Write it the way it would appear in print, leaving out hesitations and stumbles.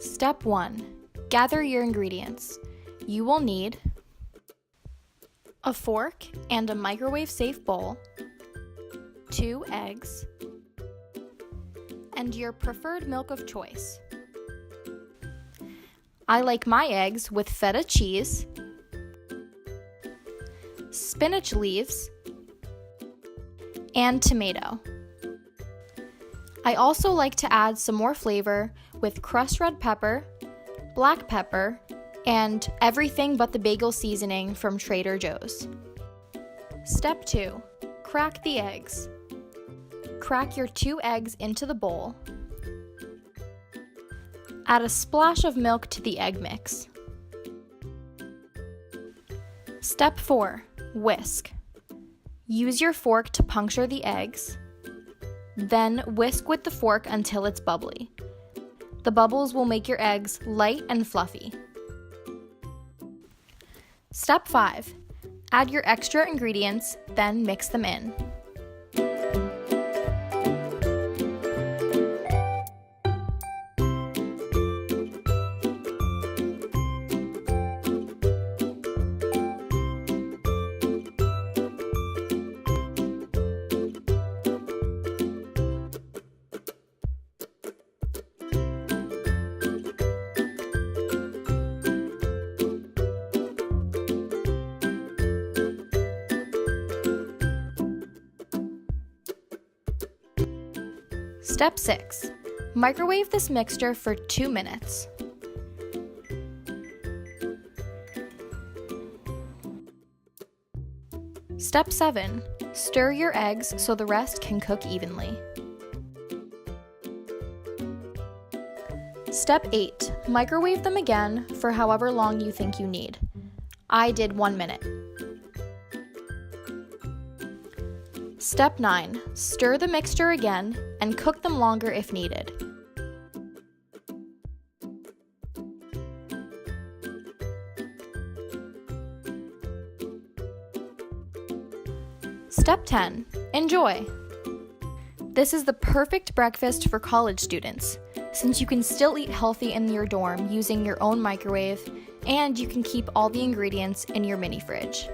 Step 1. Gather your ingredients. You will need a fork and a microwave-safe bowl, 2 eggs, and your preferred milk of choice. I like my eggs with feta cheese, spinach leaves, and tomato. I also like to add some more flavor with crushed red pepper, black pepper, and everything but the bagel seasoning from Trader Joe's. Step 2. Crack the eggs. Crack your 2 eggs into the bowl. Add a splash of milk to the egg mix. Step 4. Whisk. Use your fork to puncture the eggs. Then whisk with the fork until it's bubbly. The bubbles will make your eggs light and fluffy. Step 5. Add your extra ingredients, then mix them in. Step 6. Microwave this mixture for 2 minutes. Step 7. Stir your eggs so the rest can cook evenly. Step 8. Microwave them again for however long you think you need. I did 1 minute. Step 9. Stir the mixture again and cook them longer if needed. Step 10. Enjoy! This is the perfect breakfast for college students, since you can still eat healthy in your dorm using your own microwave, and you can keep all the ingredients in your mini fridge.